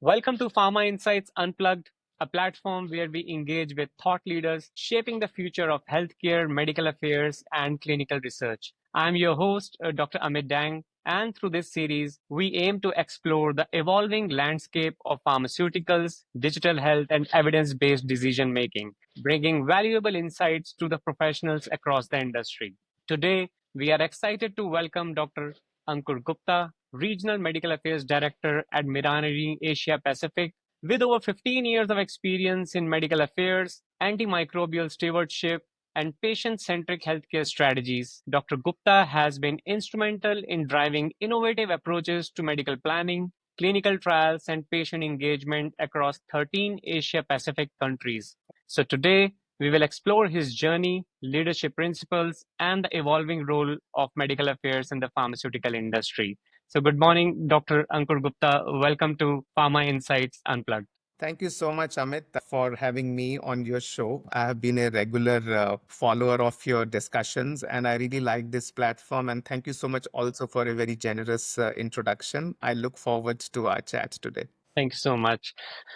Welcome to Pharma Insights Unplugged, a platform where we engage with thought leaders shaping the future of healthcare, medical affairs, and clinical research. I'm your host, Dr. Amit Dang, and through this series, we aim to explore the evolving landscape of pharmaceuticals, digital health, and evidence based decision making, bringing valuable insights to the professionals across the industry. Today, we are excited to welcome Dr. Ankur Gupta, Regional Medical Affairs Director at Mirani Asia Pacific. With over 15 years of experience in medical affairs, antimicrobial stewardship, and patient centric healthcare strategies, Dr. Gupta has been instrumental in driving innovative approaches to medical planning, clinical trials, and patient engagement across 13 Asia Pacific countries. So, today, we will explore his journey, leadership principles, and the evolving role of medical affairs in the pharmaceutical industry. So, good morning, Dr. Ankur Gupta. Welcome to Pharma Insights Unplugged. Thank you so much, Amit, for having me on your show. I have been a regular follower of your discussions, and I really like this platform. And thank you so much also for a very generous introduction. I look forward to our chat today. Thank you so much.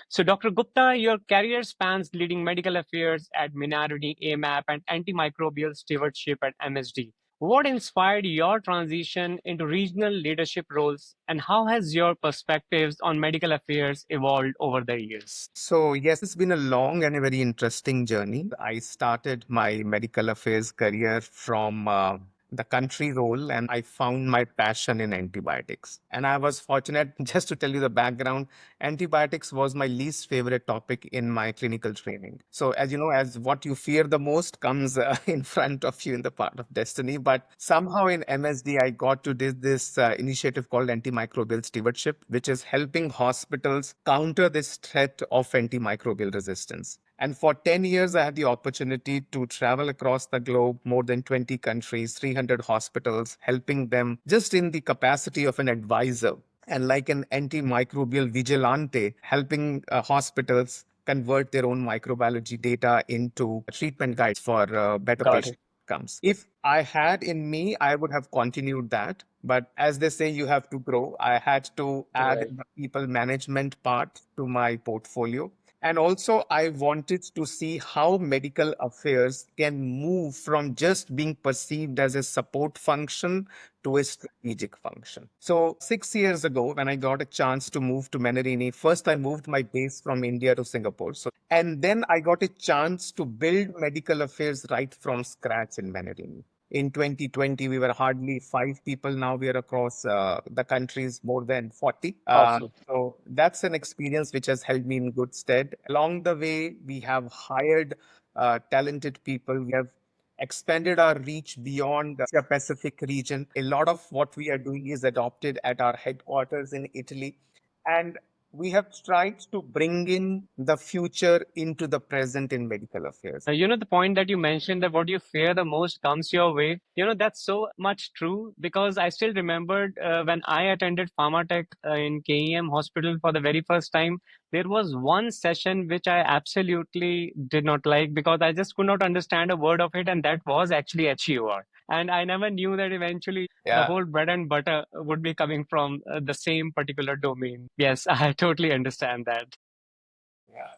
So, Dr. Gupta, your career spans leading medical affairs at Minority AMAP and antimicrobial stewardship at MSD. What inspired your transition into regional leadership roles, and how has your perspectives on medical affairs evolved over the years? So, yes, it's been a long and a very interesting journey. I started my medical affairs career from the country role, and I found my passion in antibiotics. And I was fortunate, just to tell you the background, antibiotics was my least favorite topic in my clinical training. So, as you know, as what you fear the most comes in front of you in the part of destiny. But somehow in MSD, I got to this initiative called Antimicrobial Stewardship, which is helping hospitals counter this threat of antimicrobial resistance. And for 10 years, I had the opportunity to travel across the globe, more than 20 countries, 300 hospitals, helping them just in the capacity of an advisor and like an antimicrobial vigilante, helping hospitals convert their own microbiology data into treatment guides for better Got patient it. outcomes. If I had in me, I would have continued that. But as they say, you have to grow. I had to add Right. the people management part to my portfolio. And also, I wanted to see how medical affairs can move from just being perceived as a support function to a strategic function. So 6 years ago, when I got a chance to move to Menarini, first I moved my base from India to Singapore. And then I got a chance to build medical affairs right from scratch in Menarini. In 2020, we were hardly 5 people. Now we are across the countries more than 40. Awesome. So that's an experience which has held me in good stead. Along the way, we have hired talented people. We have expanded our reach beyond the Asia Pacific region. A lot of what we are doing is adopted at our headquarters in Italy. And we have tried to bring in the future into the present in medical affairs. The point that you mentioned that what you fear the most comes your way, that's so much true because I still remembered when I attended Pharmatech in KEM hospital for the very first time, there was one session which I absolutely did not like because I just could not understand a word of it, and that was actually HEOR. And I never knew that eventually the Yeah. whole bread and butter would be coming from the same particular domain. Yes, I totally understand that. Yeah.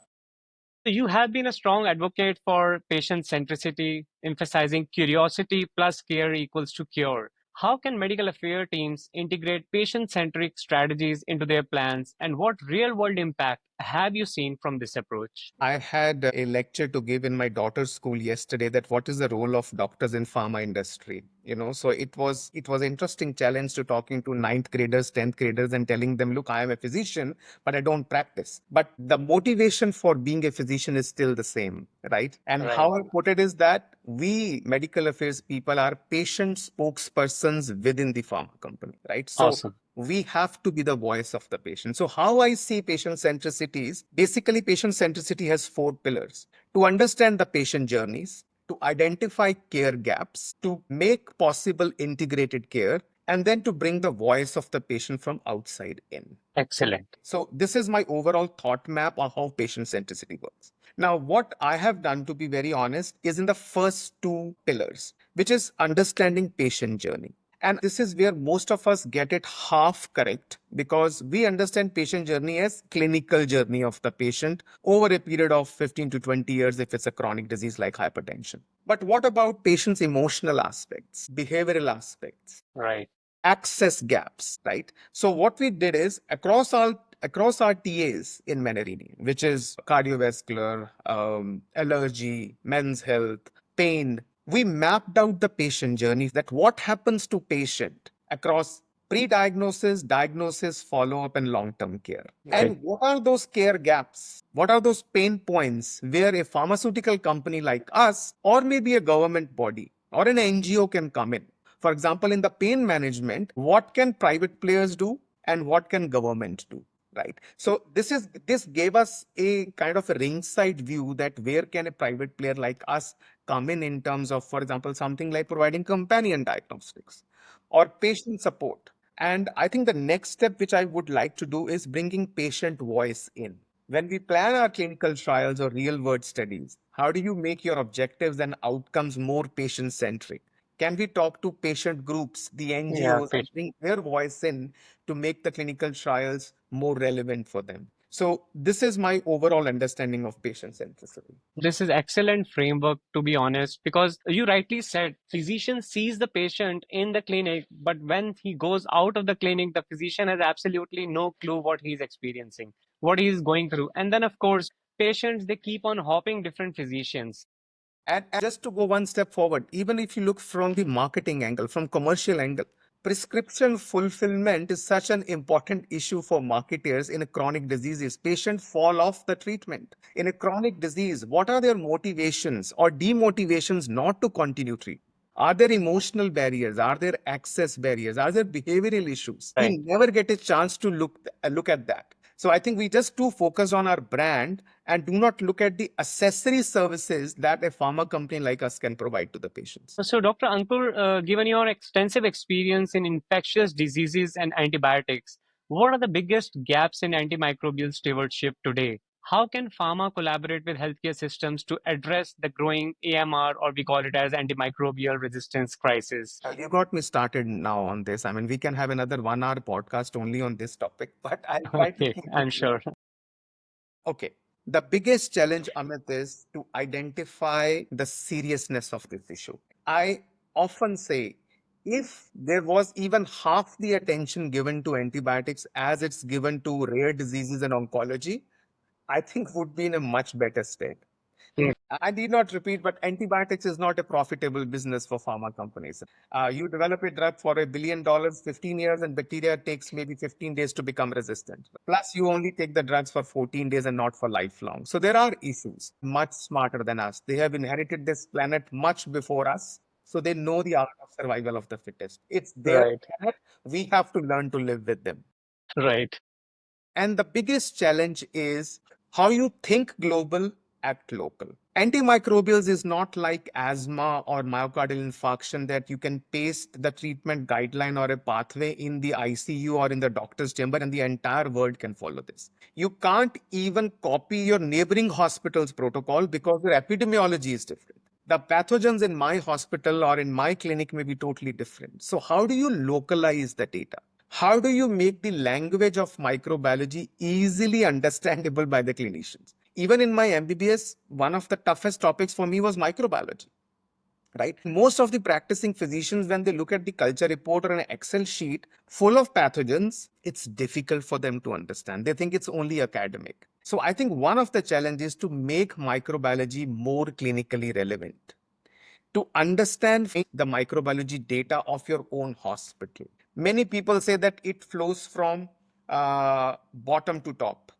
So you have been a strong advocate for patient centricity, emphasizing curiosity plus care equals to cure. How can medical affairs teams integrate patient centric strategies into their plans, and what real world impact have you seen from this approach? I had a lecture to give in my daughter's school yesterday that what is the role of doctors in pharma industry. So it was interesting challenge to talking to ninth graders, 10th graders and telling them, look, I am a physician, but I don't practice. But the motivation for being a physician is still the same, right? And Right. how I put it is that we medical affairs people are patient spokespersons within the pharma company, right? So Awesome. we have to be the voice of the patient. So, how I see patient centricity is basically patient centricity has four pillars: to understand the patient journeys, to identify care gaps, to make possible integrated care, and then to bring the voice of the patient from outside in. Excellent. So, this is my overall thought map on how patient centricity works. Now, what I have done, to be very honest, is in the first two pillars, which is understanding patient journey. And this is where most of us get it half correct because we understand patient journey as clinical journey of the patient over a period of 15 to 20 years if it's a chronic disease like hypertension. But what about patient's emotional aspects, behavioral aspects, Right. access gaps, right? So what we did is across our TAs in Menarini, which is cardiovascular, allergy, men's health, pain, we mapped out the patient journey that what happens to patient across pre-diagnosis, diagnosis, follow-up, and long-term care. Right. And what are those care gaps? What are those pain points where a pharmaceutical company like us, or maybe a government body or an NGO can come in? For example, in the pain management, what can private players do and what can government do? Right. So this gave us a kind of a ringside view that where can a private player like us come in terms of, for example, something like providing companion diagnostics or patient support. And I think the next step which I would like to do is bringing patient voice in. When we plan our clinical trials or real world studies, how do you make your objectives and outcomes more patient centric? Can we talk to patient groups, the Yeah. NGOs, and bring their voice in to make the clinical trials more relevant for them? So, this is my overall understanding of patient centricity. This is excellent framework, to be honest, because you rightly said physician sees the patient in the clinic, but when he goes out of the clinic, the physician has absolutely no clue what he's experiencing, what he's going through. And then, of course, patients, they keep on hopping different physicians. And just to go one step forward, even if you look from the marketing angle, from commercial angle, prescription fulfillment is such an important issue for marketers in a chronic diseases. Patients fall off the treatment. In a chronic disease, what are their motivations or demotivations not to continue treatment? Are there emotional barriers? Are there access barriers? Are there behavioral issues? Right. We never get a chance to look at that. So I think we just too focus on our brand and do not look at the accessory services that a pharma company like us can provide to the patients. So, Dr. Ankur, given your extensive experience in infectious diseases and antibiotics, what are the biggest gaps in antimicrobial stewardship today? How can pharma collaborate with healthcare systems to address the growing AMR, or we call it as antimicrobial resistance crisis? You got me started now on this. I mean, we can have another 1 hour podcast only on this topic, but I'll try to Okay, keep it I'm brief. sure. Okay. The biggest challenge, Amit, is to identify the seriousness of this issue. I often say if there was even half the attention given to antibiotics as it's given to rare diseases and oncology, I think would be in a much better state. I need not repeat, but antibiotics is not a profitable business for pharma companies. You develop a drug for $1 billion, 15 years, and bacteria takes maybe 15 days to become resistant. Plus, you only take the drugs for 14 days and not for lifelong. So there are issues much smarter than us. They have inherited this planet much before us. So they know the art of survival of the fittest. It's their Right, planet. We have to learn to live with them. right. And the biggest challenge is how you think global, act local. Antimicrobials is not like asthma or myocardial infarction that you can paste the treatment guideline or a pathway in the ICU or in the doctor's chamber and the entire world can follow this. You can't even copy your neighboring hospital's protocol because your epidemiology is different. The pathogens in my hospital or in my clinic may be totally different. So, how do you localize the data? How do you make the language of microbiology easily understandable by the clinicians? Even in my MBBS, one of the toughest topics for me was microbiology, right? Most of the practicing physicians, when they look at the culture report or an Excel sheet full of pathogens, it's difficult for them to understand. They think it's only academic. So I think one of the challenges to make microbiology more clinically relevant to understand the microbiology data of your own hospital. Many people say that it flows from bottom to top.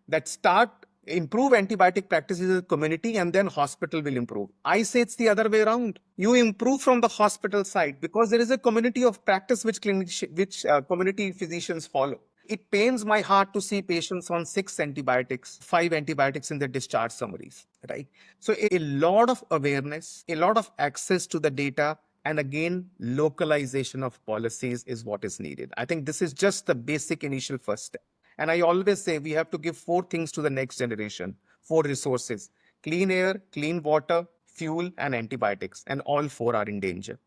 That start improve antibiotic practices in the community and then hospital will improve. I say it's the other way around. You improve from the hospital side because there is a community of practice which community physicians follow. It pains my heart to see patients on 6 antibiotics, 5 antibiotics in their discharge summaries, right? So a lot of awareness, a lot of access to the data, and again, localization of policies is what is needed. I think this is just the basic initial first step. And I always say we have to give 4 things to the next generation, 4 resources: clean air, clean water, fuel, and antibiotics. And all 4 are in danger.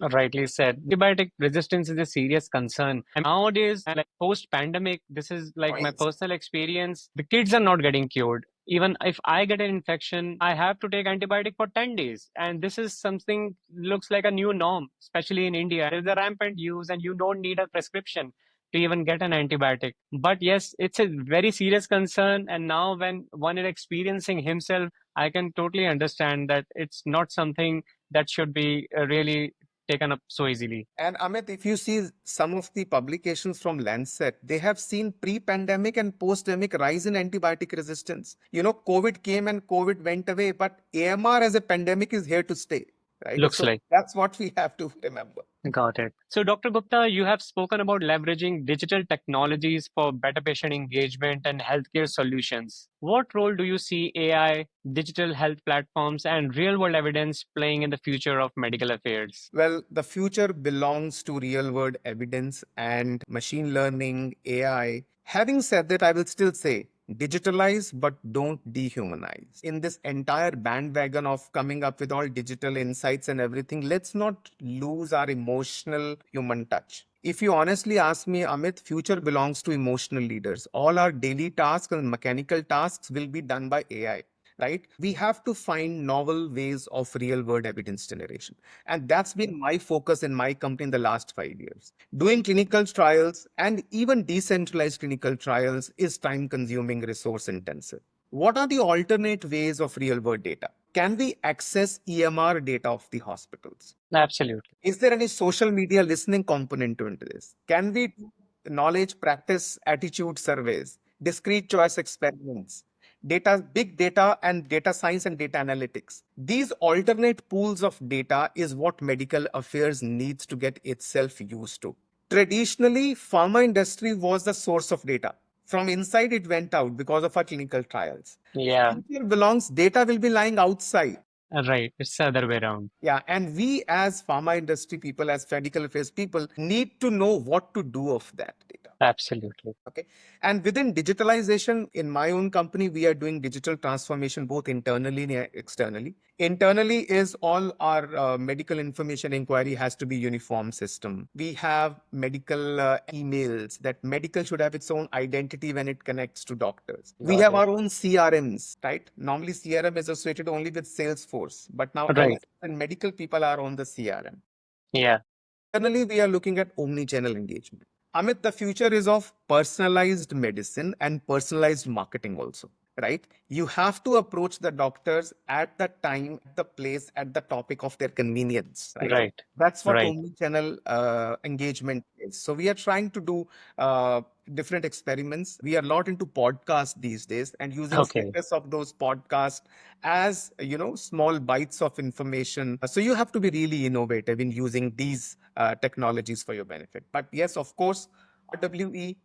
Rightly said. Antibiotic resistance is a serious concern. And nowadays, and like post-pandemic, this is like my Points. personal experience. The kids are not getting cured. Even if I get an infection, I have to take antibiotic for 10 days. And this is something looks like a new norm, especially in India. There's a rampant use and you don't need a prescription to even get an antibiotic. But yes, it's a very serious concern. And now when one is experiencing himself, I can totally understand that it's not something that should be really taken up so easily. And Amit, if you see some of the publications from Lancet, they have seen pre-pandemic and post-pandemic rise in antibiotic resistance. COVID came and COVID went away, but AMR as a pandemic is here to stay, right? Looks So like. that's what we have to remember. Got it. So, Dr. Gupta, you have spoken about leveraging digital technologies for better patient engagement and healthcare solutions. What role do you see AI, digital health platforms, and real world evidence playing in the future of medical affairs? Well, the future belongs to real world evidence and machine learning, AI. Having said that, I will still say digitalize, but don't dehumanize. In this entire bandwagon of coming up with all digital insights and everything, let's not lose our emotional human touch. If you honestly ask me, Amit, future belongs to emotional leaders. All our daily tasks and mechanical tasks will be done by AI, right? We have to find novel ways of real world evidence generation. And that's been my focus in my company in the last 5 years. Doing clinical trials and even decentralized clinical trials is time consuming, resource intensive. What are the alternate ways of real world data? Can we access EMR data of the hospitals? Absolutely. Is there any social media listening component into this? Can we do knowledge, practice, attitude surveys, discrete choice experiments, big data and data science and data analytics? These alternate pools of data is what medical affairs needs to get itself used to. Traditionally, pharma industry was the source of data. From inside, it went out because of our clinical trials. Yeah, Future belongs, data will be lying outside. right. It's the other way around. Yeah, and we as pharma industry people, as medical affairs people, need to know what to do of that data. Absolutely. Okay. And within digitalization, in my own company, we are doing digital transformation both internally and externally. Internally is all our medical information inquiry has to be uniform system. We have medical emails that medical should have its own identity when it connects to doctors. We Got have it. our own CRMs, right? Normally CRM is associated only with Salesforce, but now Right. MS and medical people are on the CRM. Yeah. Internally, we are looking at omni-channel engagement. Amit, the future is of personalized medicine and personalized marketing also, right? You have to approach the doctors at the time, at the place, at the topic of their convenience, right? Right. That's what Right. omni-channel engagement is. So we are trying to do different experiments. We are a lot into podcasts these days and using Okay. snippets of those podcasts as small bites of information. So you have to be really innovative in using these technologies for your benefit. But yes, of course, RWE,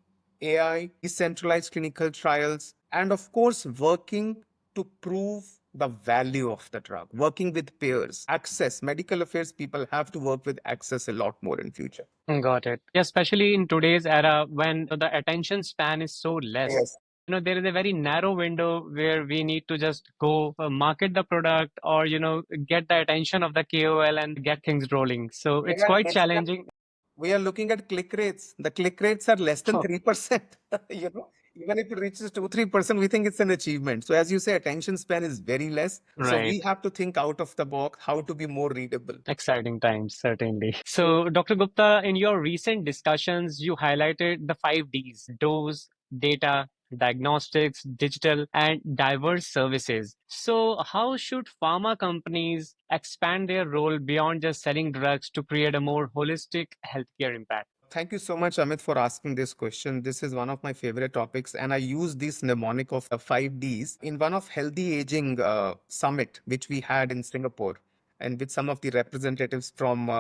AI, decentralized clinical trials, and of course, working to prove the value of the drug, working with peers, access, medical affairs people have to work with access a lot more in future. Got it. Yeah, especially in today's era when the attention span is so less. Yes. There is a very narrow window where we need to just go market the product or, get the attention of the KOL and get things rolling. So We it's are quite less than challenging. we are looking at click rates. The click rates are less than 3%. Even if it reaches 2-3%, we think it's an achievement. So as you say, attention span is very less. So Right. we have to think out of the box, how to be more readable. Exciting times, certainly. So, Dr. Gupta, in your recent discussions, you highlighted the 5 Ds: dose, data, diagnostics, digital, and diverse services. So, how should pharma companies expand their role beyond just selling drugs to create a more holistic healthcare impact? Thank you so much, Amit, for asking this question. This is one of my favorite topics, and I use this mnemonic of 5 Ds in one of healthy aging summit, which we had in Singapore, and with some of the representatives from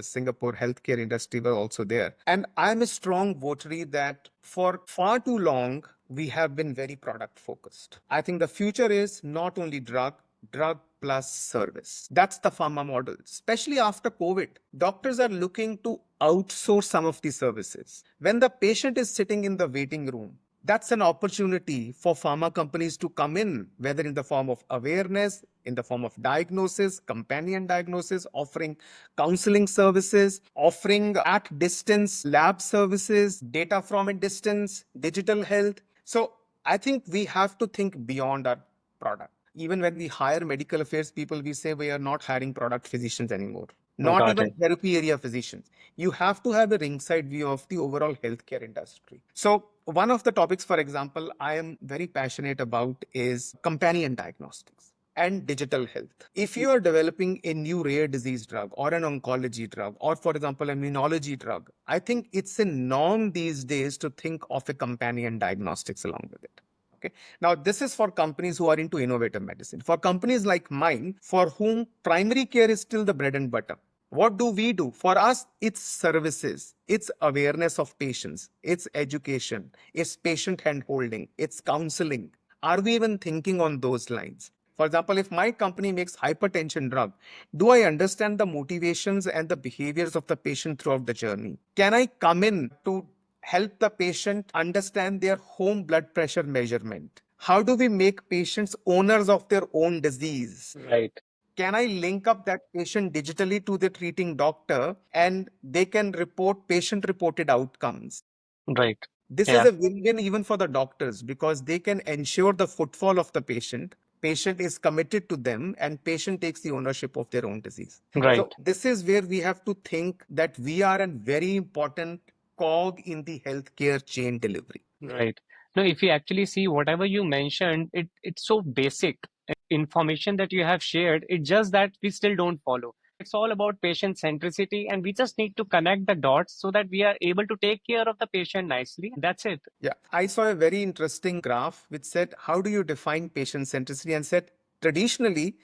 Singapore healthcare industry were also there. And I'm a strong votary that for far too long we have been very product focused. I think the future is not only drug plus service. That's the pharma model. Especially after COVID, doctors are looking to outsource some of the services. When the patient is sitting in the waiting room, That's an opportunity for pharma companies to come in, whether in the form of awareness, in the form of diagnosis, companion diagnosis, offering counseling services, offering at distance lab services, data from a distance, digital health. So I think we have to think beyond our product. Even when we hire medical affairs people, we say we are not hiring product physicians anymore, not Got even it. therapy area physicians. You have to have a ringside view of the overall healthcare industry. So, one of the topics, for example, I am very passionate about is companion diagnostics and digital health. If you are developing a new rare disease drug or an oncology drug, or for example, immunology drug, I think it's a norm these days to think of a companion diagnostics along with it. Okay. Now, this is for companies who are into innovative medicine. For companies like mine, for whom primary care is still the bread and butter, what do we do? For us, it's services, it's awareness of patients, it's education, it's patient hand holding, it's counseling. Are we even thinking on those lines? For example, if my company makes hypertension drug, do I understand the motivations and the behaviors of the patient throughout the journey? Can I come in to help the patient understand their home blood pressure measurement? How do we make patients owners of their own disease? Right. Can I link up that patient digitally to the treating doctor and they can report patient reported outcomes? Right. This is Yeah. a win-win even for the doctors because they can ensure the footfall of the patient. Patient is committed to them and patient takes the ownership of their own disease. Right. So this is where we have to think that we are a very important cog in the healthcare chain delivery. Right. No, if you actually see whatever you mentioned, it's so basic information that you have shared. It's just that we still don't follow. It's all about patient centricity, and we just need to connect the dots so that we are able to take care of the patient nicely. That's it. Yeah, I saw a very interesting graph which said, how do you define patient centricity? And said, traditionally,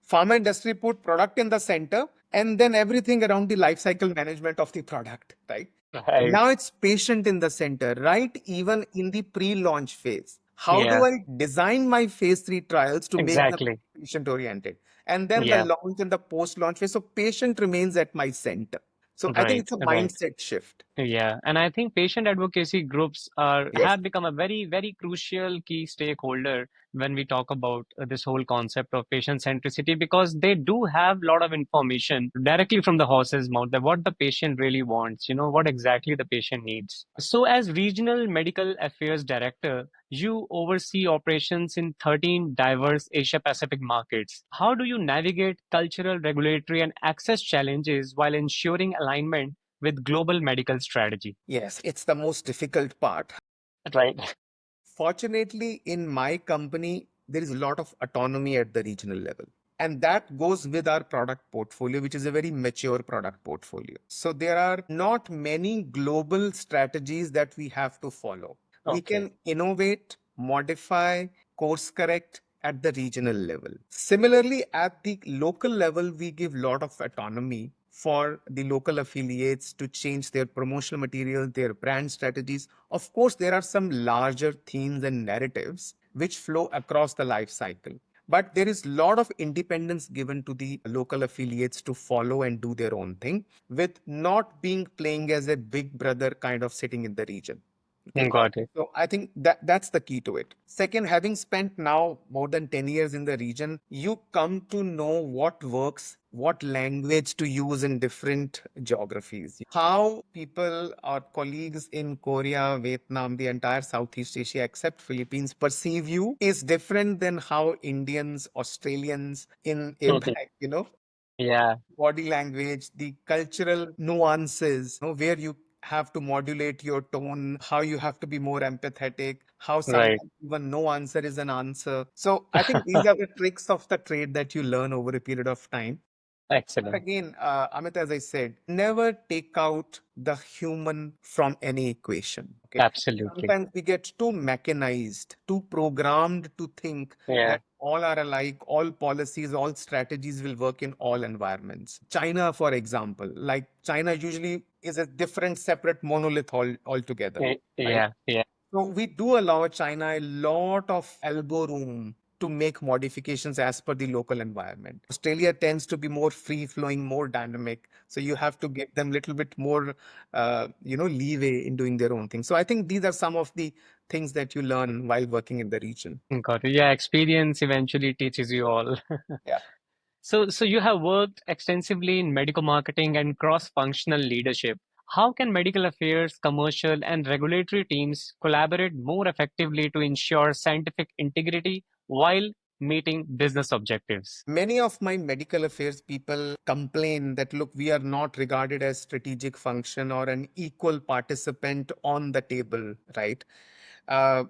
pharma industry put product in the center and then everything around the life cycle management of the product, right? Right. Now it's patient in the center, right? Even in the pre-launch phase. How do Yeah, I design my phase 3 trials to make them exactly. patient oriented? And then the Yeah, launch and the post-launch phase. So patient remains at my center. So I think right, it's a right. mindset shift. Yeah, and I think patient advocacy groups are Yes. have become a very, very crucial key stakeholder when we talk about this whole concept of patient centricity because they do have a lot of information directly from the horse's mouth that what the patient really wants, what exactly the patient needs. So, as regional medical affairs director, you oversee operations in 13 diverse Asia Pacific markets. How do you navigate cultural, regulatory, and access challenges while ensuring alignment with global medical strategy? Yes, it's the most difficult part. Right. Fortunately, in my company, there is a lot of autonomy at the regional level. And that goes with our product portfolio, which is a very mature product portfolio. So there are not many global strategies that we have to follow. We Okay. can innovate, modify, course correct at the regional level. Similarly, at the local level, we give a lot of autonomy for the local affiliates to change their promotional material, their brand strategies. Of course, there are some larger themes and narratives which flow across the life cycle. But there is a lot of independence given to the local affiliates to follow and do their own thing with not being playing as a big brother kind of sitting in the region. Okay. Got it. So I think that that's the key to it. Second, having spent now more than 10 years in the region, you come to know what works, what language to use in different geographies. How people or colleagues in Korea, Vietnam, the entire Southeast Asia except Philippines perceive you is different than how Indians, Australians in APAC, Yeah, body language, the cultural nuances, where you have to modulate your tone, how you have to be more empathetic, how right. sometimes even no answer is an answer. So I think these are the tricks of the trade that you learn over a period of time. But Excellent. again, Amit, as I said, never take out the human from any equation. Okay. Absolutely. Sometimes we get too mechanized, too programmed to think Yeah, that all are alike, all policies, all strategies will work in all environments. China, for example, like China usually is a different, separate monolith altogether, right? yeah, yeah. So we do allow China a lot of elbow room to make modifications as per the local environment. Australia tends to be more free flowing, more dynamic. So you have to give them a little bit more, leeway in doing their own thing. So I think these are some of the things that you learn while working in the region. Got it. Yeah, experience eventually teaches you all. Yeah. So you have worked extensively in medical marketing and cross-functional leadership. How can medical affairs, commercial, and regulatory teams collaborate more effectively to ensure scientific integrity while meeting business objectives? Many of my medical affairs people complain that, look, we are not regarded as strategic function or an equal participant on the table, right? Uh,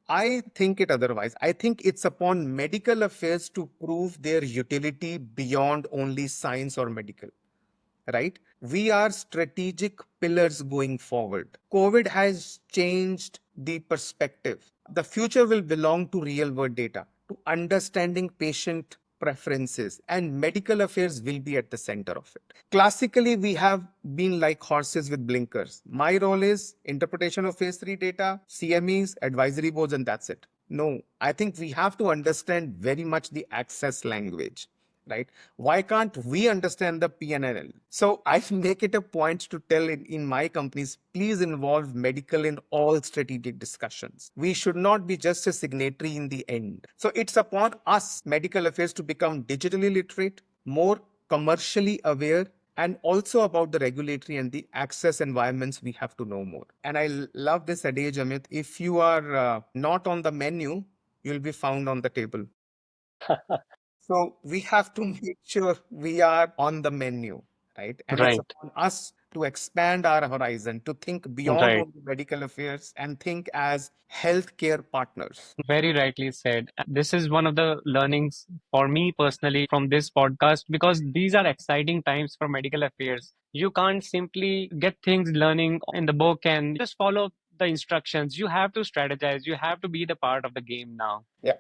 I think it otherwise. I think it's upon medical affairs to prove their utility beyond only science or medical, right? We are strategic pillars going forward. COVID has changed the perspective. The future will belong to real world data, to understanding patient preferences, and medical affairs will be at the center of it. Classically, we have been like horses with blinkers. My role is interpretation of phase 3 data, CMEs, advisory boards, and that's it. No, I think we have to understand very much the access language, right? Why can't we understand the PNL? So I make it a point to tell in my companies, please involve medical in all strategic discussions. We should not be just a signatory in the end. So it's upon us, medical affairs, to become digitally literate, more commercially aware, and also about the regulatory and the access environments we have to know more. And I love this adage, Amit. If you are not on the menu, you'll be found on the table. So we have to make sure we are on the menu, right? And it's Right, upon us to expand our horizon, to think beyond right. only medical affairs and think as healthcare partners. Very rightly said. This is one of the learnings for me personally from this podcast because these are exciting times for medical affairs. You can't simply get things learning in the book and just follow the instructions. You have to strategize. You have to be the part of the game now. Yeah.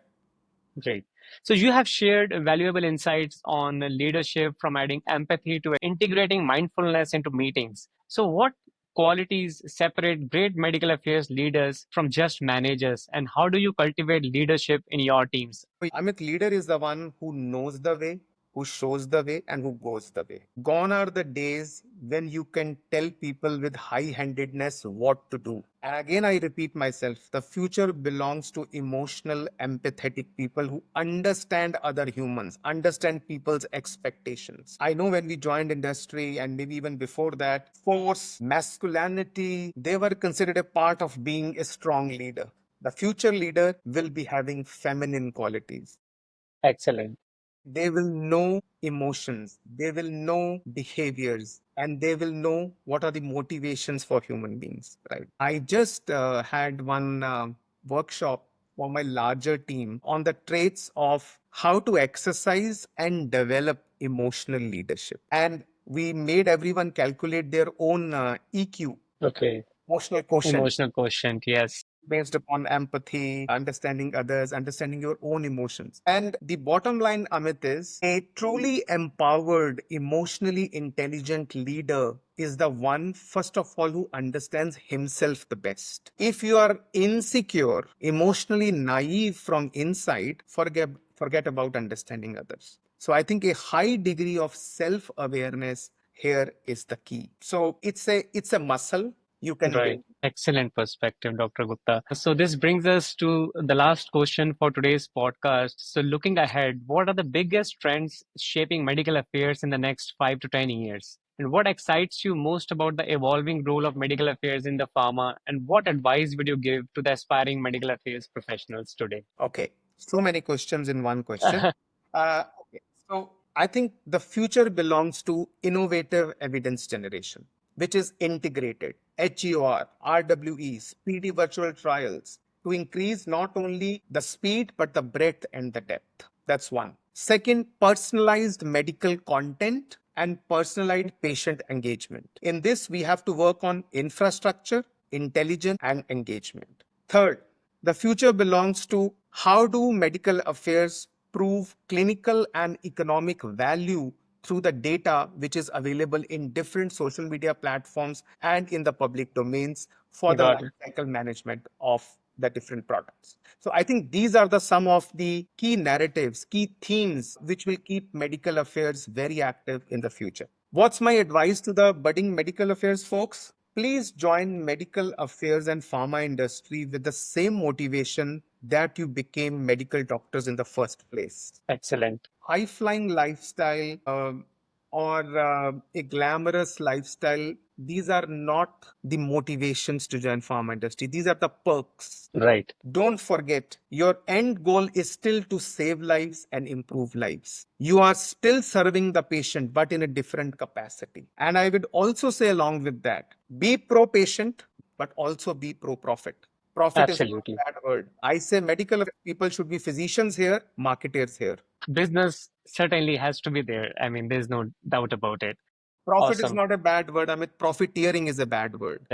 Great. So you have shared valuable insights on leadership from adding empathy to integrating mindfulness into meetings. So what qualities separate great medical affairs leaders from just managers and how do you cultivate leadership in your teams? Amit, leader is the one who knows the way, who shows the way, and who goes the way. Gone are the days when you can tell people with high handedness what to do. And again, I repeat myself, the future belongs to emotional, empathetic people who understand other humans, understand people's expectations. I know when we joined industry and maybe even before that, force, masculinity, they were considered a part of being a strong leader. The future leader will be having feminine qualities. Excellent. They will know emotions, they will know behaviors, and they will know what are the motivations for human beings, right? I just had one workshop for my larger team on the traits of how to exercise and develop emotional leadership. And we made everyone calculate their own EQ, Okay. emotional quotient, Emotional quotient, yes. based upon empathy, understanding others, understanding your own emotions. And the bottom line, Amit, is a truly empowered, emotionally intelligent leader is the one, first of all, who understands himself the best. If you are insecure, emotionally naive from inside, forget about understanding others. So I think a high degree of self-awareness here is the key. So it's a muscle you can Right. build. Excellent perspective, Dr. Gupta. So this brings us to the last question for today's podcast. So looking ahead, what are the biggest trends shaping medical affairs in the next 5 to 10 years? And what excites you most about the evolving role of medical affairs in the pharma? And what advice would you give to the aspiring medical affairs professionals today? Okay, so many questions in one question. Okay, so I think the future belongs to innovative evidence generation, which is integrated, HEOR, RWE, speedy virtual trials to increase not only the speed, but the breadth and the depth. That's one. Second, personalized medical content and personalized patient engagement. In this, we have to work on infrastructure, intelligence, and engagement. Third, the future belongs to how do medical affairs prove clinical and economic value through the data which is available in different social media platforms and in the public domains for the Got life it. cycle management of the different products. So I think these are the some of the key narratives, key themes which will keep medical affairs very active in the future. What's my advice to the budding medical affairs folks? Please join medical affairs and pharma industry with the same motivation that you became medical doctors in the first place. Excellent. High flying lifestyle or a glamorous lifestyle, these are not the motivations to join pharma industry. These are the perks. Right. Don't forget, your end goal is still to save lives and improve lives. You are still serving the patient, but in a different capacity. And I would also say, along with that, be pro patient, but also be pro profit. Profit is not Absolutely. a bad word. I say medical people should be physicians here, marketers here. Business certainly has to be there. I mean, there's no doubt about it. Profit is Awesome. not a bad word. I mean, profiteering is a bad word.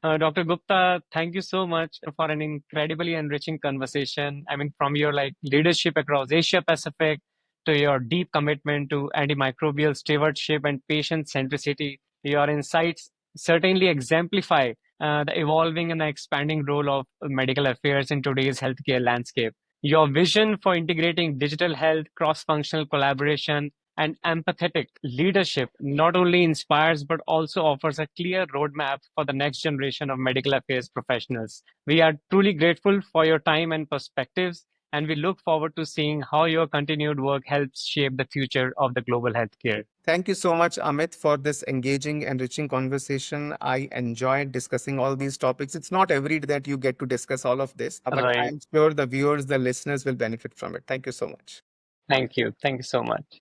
Dr. Gupta, thank you so much for an incredibly enriching conversation. I mean, from your like leadership across Asia Pacific to your deep commitment to antimicrobial stewardship and patient centricity, your insights certainly exemplify the evolving and expanding role of medical affairs in today's healthcare landscape. Your vision for integrating digital health, cross-functional collaboration, and empathetic leadership not only inspires but also offers a clear roadmap for the next generation of medical affairs professionals. We are truly grateful for your time and perspectives, and we look forward to seeing how your continued work helps shape the future of the global healthcare. Thank you so much, Amit, for this engaging, enriching conversation. I enjoyed discussing all these topics. It's not every day that you get to discuss all of this, but Right. I'm sure the viewers, the listeners will benefit from it. Thank you so much. Thank you. Thank you so much.